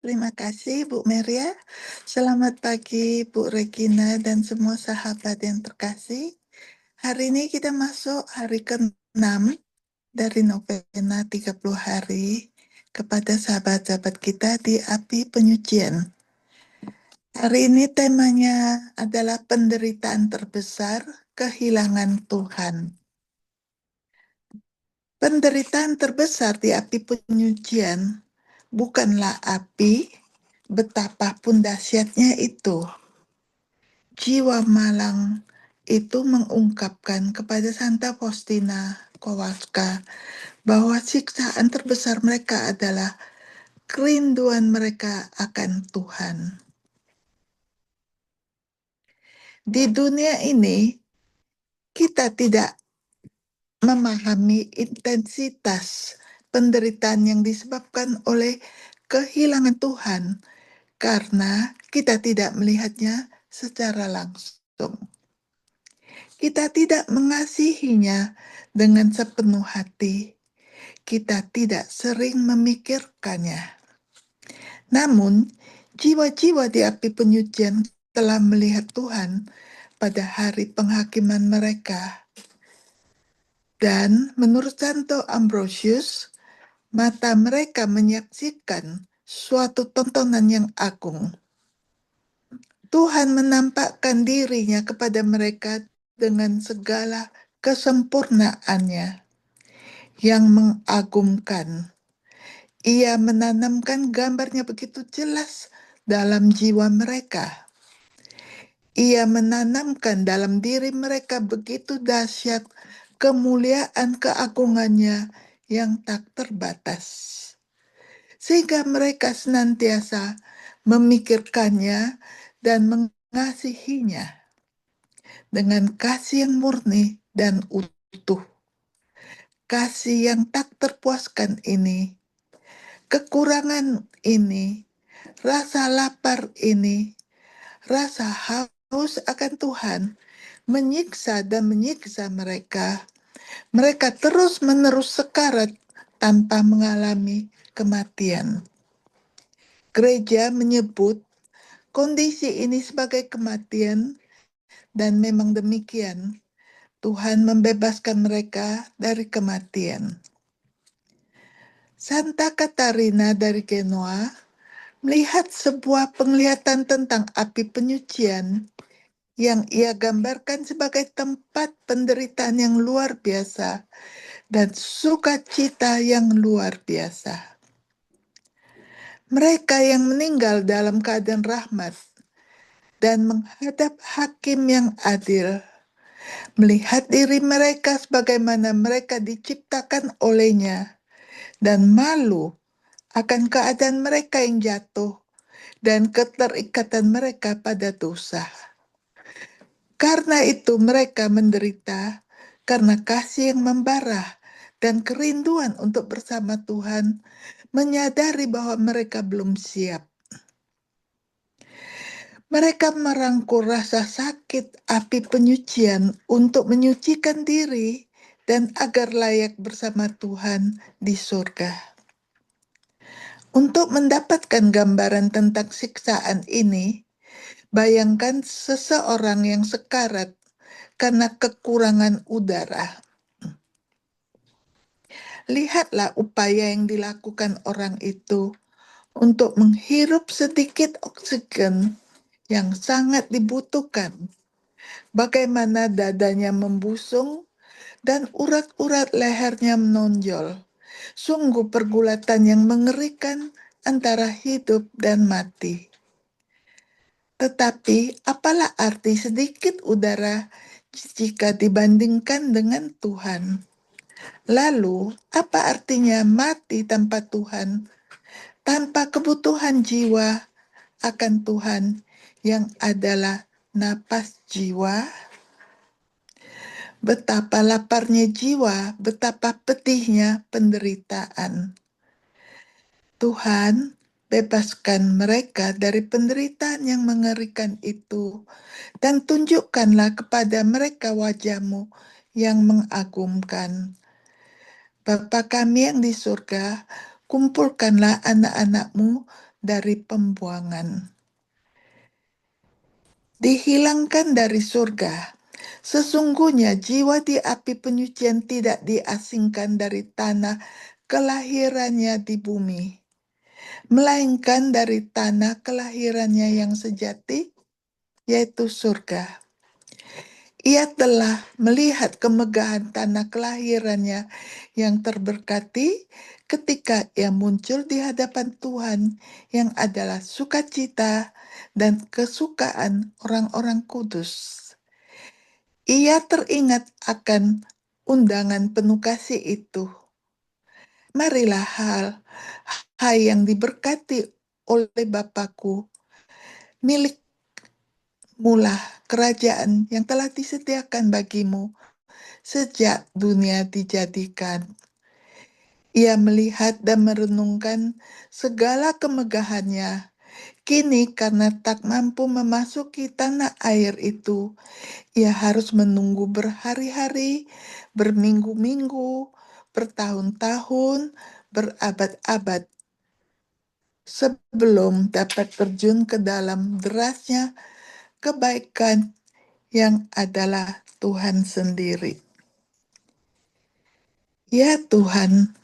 Terima kasih Bu Meria. Selamat pagi Bu Regina dan semua sahabat yang terkasih. Hari ini kita masuk hari ke-6 dari novena 30 hari kepada sahabat-sahabat kita di api penyucian. Hari ini temanya adalah penderitaan terbesar, kehilangan Tuhan. Penderitaan terbesar di api penyucian bukanlah api, betapapun dahsyatnya itu. Jiwa malang itu mengungkapkan kepada Santa Faustina Kowalska bahwa siksaan terbesar mereka adalah kerinduan mereka akan Tuhan. Di dunia ini, kita tidak memahami intensitas penderitaan yang disebabkan oleh kehilangan Tuhan karena kita tidak melihatnya secara langsung. Kita tidak mengasihinya dengan sepenuh hati. Kita tidak sering memikirkannya. Namun, jiwa-jiwa di api penyucian telah melihat Tuhan pada hari penghakiman mereka. Dan menurut Santo Ambrosius, mata mereka menyaksikan suatu tontonan yang agung. Tuhan menampakkan dirinya kepada mereka dengan segala kesempurnaannya yang mengagumkan. Ia menanamkan gambarnya begitu jelas dalam jiwa mereka. Ia menanamkan dalam diri mereka begitu dahsyat kemuliaan keagungannya yang tak terbatas. Sehingga mereka senantiasa memikirkannya dan mengasihinya dengan kasih yang murni dan utuh. Kasih yang tak terpuaskan ini, kekurangan ini, rasa lapar ini, rasa haus akan Tuhan menyiksa dan menyiksa mereka. Mereka terus-menerus sekarat tanpa mengalami kematian. Gereja menyebut kondisi ini sebagai kematian, dan memang demikian. Tuhan membebaskan mereka dari kematian. Santa Katarina dari Genoa melihat sebuah penglihatan tentang api penyucian yang ia gambarkan sebagai tempat penderitaan yang luar biasa dan sukacita yang luar biasa. Mereka yang meninggal dalam keadaan rahmat dan menghadap hakim yang adil, melihat diri mereka sebagaimana mereka diciptakan olehnya, dan malu akan keadaan mereka yang jatuh dan keterikatan mereka pada dosa. Karena itu mereka menderita karena kasih yang membara dan kerinduan untuk bersama Tuhan, menyadari bahwa mereka belum siap. Mereka merangkul rasa sakit api penyucian untuk menyucikan diri dan agar layak bersama Tuhan di surga. Untuk mendapatkan gambaran tentang siksaan ini, bayangkan seseorang yang sekarat karena kekurangan udara. Lihatlah upaya yang dilakukan orang itu untuk menghirup sedikit oksigen yang sangat dibutuhkan. Bagaimana dadanya membusung dan urat-urat lehernya menonjol. Sungguh pergulatan yang mengerikan antara hidup dan mati. Tetapi apalah arti sedikit udara jika dibandingkan dengan Tuhan? Lalu, apa artinya mati tanpa Tuhan, tanpa kebutuhan jiwa akan Tuhan yang adalah napas jiwa? Betapa laparnya jiwa, betapa pedihnya penderitaan. Tuhan, bebaskan mereka dari penderitaan yang mengerikan itu, dan tunjukkanlah kepada mereka wajah-Mu yang mengagumkan. Bapa kami yang di surga, kumpulkanlah anak-anak-Mu dari pembuangan. Dihilangkan dari surga. Sesungguhnya jiwa di api penyucian tidak diasingkan dari tanah kelahirannya di bumi, melainkan dari tanah kelahirannya yang sejati, yaitu surga. Ia telah melihat kemegahan tanah kelahirannya yang terberkati ketika ia muncul di hadapan Tuhan yang adalah sukacita dan kesukaan orang-orang kudus. Ia teringat akan undangan penuh kasih itu. Marilah hai yang diberkati oleh Bapakku, milik mula kerajaan yang telah disediakan bagimu sejak dunia dijadikan. Ia melihat dan merenungkan segala kemegahannya. Kini karena tak mampu memasuki tanah air itu, ia harus menunggu berhari-hari, berminggu-minggu, bertahun-tahun, berabad-abad sebelum dapat terjun ke dalam derasnya kebaikan yang adalah Tuhan sendiri. Ya Tuhan,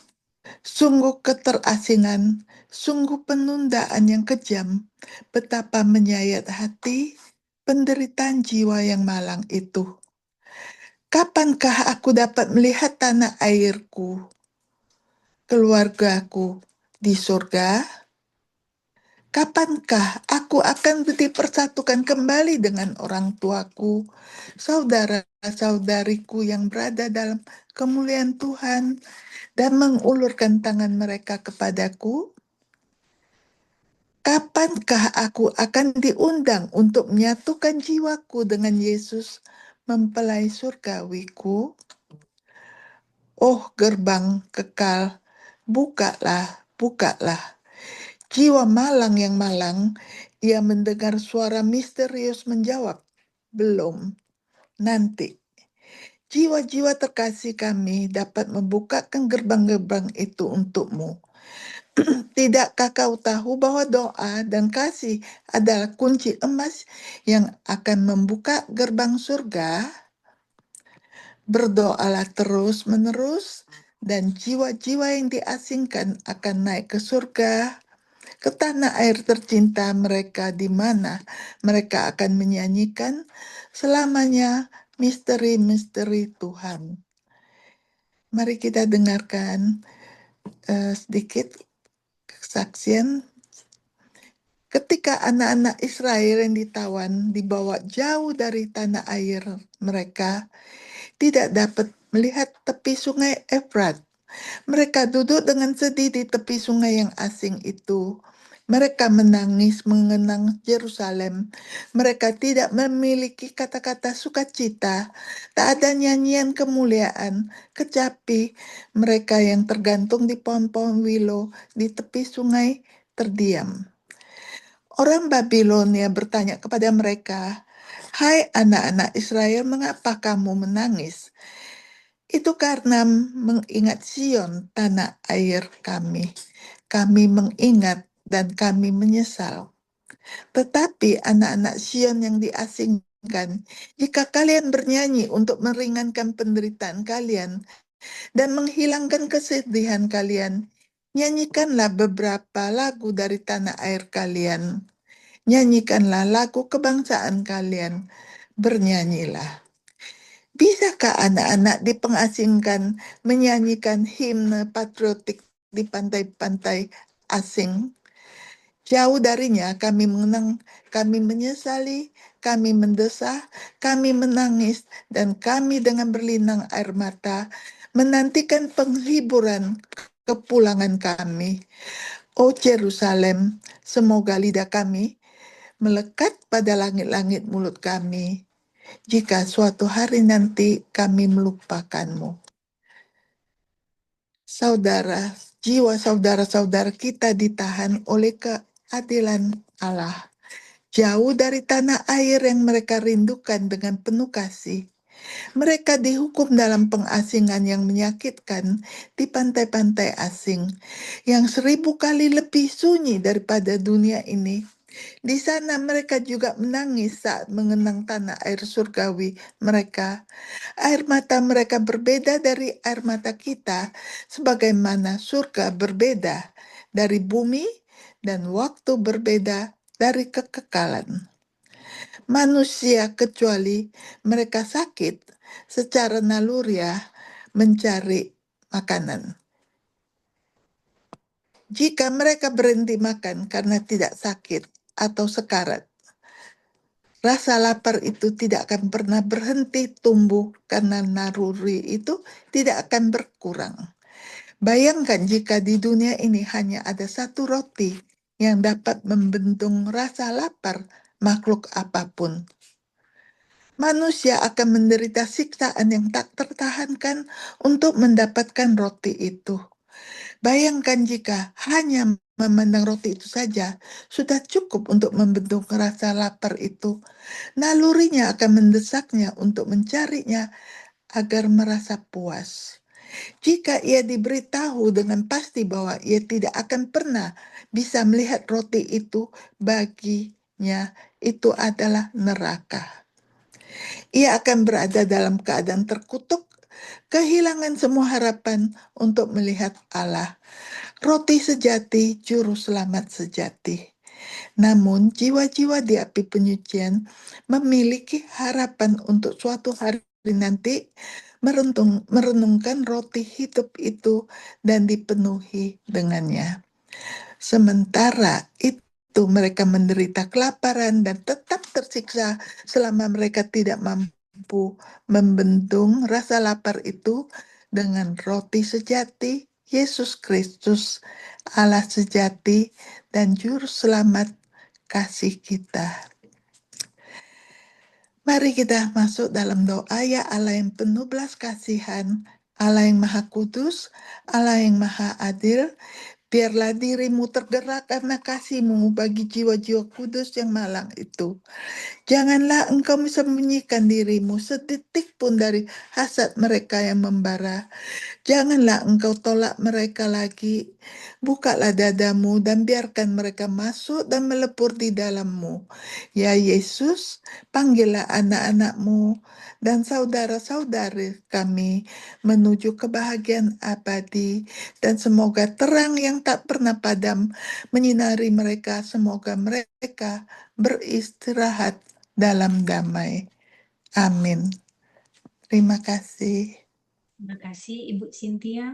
sungguh keterasingan, sungguh penundaan yang kejam, betapa menyayat hati penderitaan jiwa yang malang itu. Kapankah aku dapat melihat tanah airku, keluargaku di surga? Kapankah aku akan dipersatukan kembali dengan orang tuaku, saudara-saudariku yang berada dalam kemuliaan Tuhan dan mengulurkan tangan mereka kepadaku? Kapankah aku akan diundang untuk menyatukan jiwaku dengan Yesus, mempelai surgawiku? Oh gerbang kekal, bukalah, bukalah. Jiwa malang yang malang, ia mendengar suara misterius menjawab, belum, nanti. Jiwa-jiwa terkasih kami dapat membukakan gerbang-gerbang itu untukmu. Tidakkah kau tahu bahwa doa dan kasih adalah kunci emas yang akan membuka gerbang surga? Berdoalah terus-menerus, dan jiwa-jiwa yang diasingkan akan naik ke surga, ke tanah air tercinta mereka di mana mereka akan menyanyikan selamanya misteri-misteri Tuhan. Mari kita dengarkan sedikit kesaksian ketika anak-anak Israel yang ditawan dibawa jauh dari tanah air mereka, tidak dapat melihat tepi sungai Efrat. Mereka duduk dengan sedih di tepi sungai yang asing itu. Mereka menangis mengenang Yerusalem. Mereka tidak memiliki kata-kata sukacita. Tak ada nyanyian kemuliaan. Kecapi mereka yang tergantung di pohon-pohon willow di tepi sungai terdiam. Orang Babilonia bertanya kepada mereka, "Hai anak-anak Israel, mengapa kamu menangis?" Itu karena mengingat Sion, tanah air kami. Kami mengingat dan kami menyesal. Tetapi anak-anak Sion yang diasingkan, jika kalian bernyanyi untuk meringankan penderitaan kalian dan menghilangkan kesedihan kalian, nyanyikanlah beberapa lagu dari tanah air kalian. Nyanyikanlah lagu kebangsaan kalian. Bernyanyilah. Bisakah anak-anak dipengasingkan menyanyikan himne patriotik di pantai-pantai asing? Jauh darinya kami mengenang, kami menyesali, kami mendesah, kami menangis, dan kami dengan berlinang air mata menantikan penghiburan kepulangan kami. Oh Yerusalem, semoga lidah kami melekat pada langit-langit mulut kami, jika suatu hari nanti kami melupakanmu. Saudara, jiwa saudara-saudara kita ditahan oleh keadilan Allah. Jauh dari tanah air yang mereka rindukan dengan penuh kasih. Mereka dihukum dalam pengasingan yang menyakitkan di pantai-pantai asing, yang 1000 kali lebih sunyi daripada dunia ini. Di sana mereka juga menangis saat mengenang tanah air surgawi mereka. Air mata mereka berbeda dari air mata kita, sebagaimana surga berbeda dari bumi dan waktu berbeda dari kekekalan. Manusia kecuali mereka sakit secara naluriah mencari makanan. Jika mereka berhenti makan karena tidak sakit atau sekarat, rasa lapar itu tidak akan pernah berhenti tumbuh karena naluri itu tidak akan berkurang. Bayangkan jika di dunia ini hanya ada satu roti yang dapat membendung rasa lapar makhluk apapun. Manusia akan menderita siksaan yang tak tertahankan untuk mendapatkan roti itu. Bayangkan jika hanya memandang roti itu saja sudah cukup untuk membendung rasa lapar itu. Nalurinya akan mendesaknya untuk mencarinya agar merasa puas. Jika ia diberitahu dengan pasti bahwa ia tidak akan pernah bisa melihat roti itu, baginya itu adalah neraka. Ia akan berada dalam keadaan terkutuk, kehilangan semua harapan untuk melihat Allah. Roti sejati, juru selamat sejati. Namun jiwa-jiwa di api penyucian memiliki harapan untuk suatu hari nanti merenungkan roti hidup itu dan dipenuhi dengannya. Sementara itu mereka menderita kelaparan dan tetap tersiksa selama mereka tidak mampu membendung rasa lapar itu dengan roti sejati, Yesus Kristus, Allah sejati, dan Juru Selamat kasih kita. Mari kita masuk dalam doa. Ya Allah yang penuh belas kasihan, Allah yang maha kudus, Allah yang maha adil, biarlah dirimu tergerak karena kasih-Mu bagi jiwa-jiwa kudus yang malang itu. Janganlah engkau sembunyikan dirimu sedetik pun dari hasad mereka yang membara. Janganlah engkau tolak mereka lagi. Bukalah dadamu dan biarkan mereka masuk dan melebur di dalam-Mu. Ya Yesus, panggillah anak-anak-Mu dan saudara-saudari kami menuju kebahagiaan abadi. Dan semoga terang yang tak pernah padam menyinari mereka. Semoga mereka beristirahat dalam damai. Amin. Terima kasih. Terima kasih Ibu Cynthia.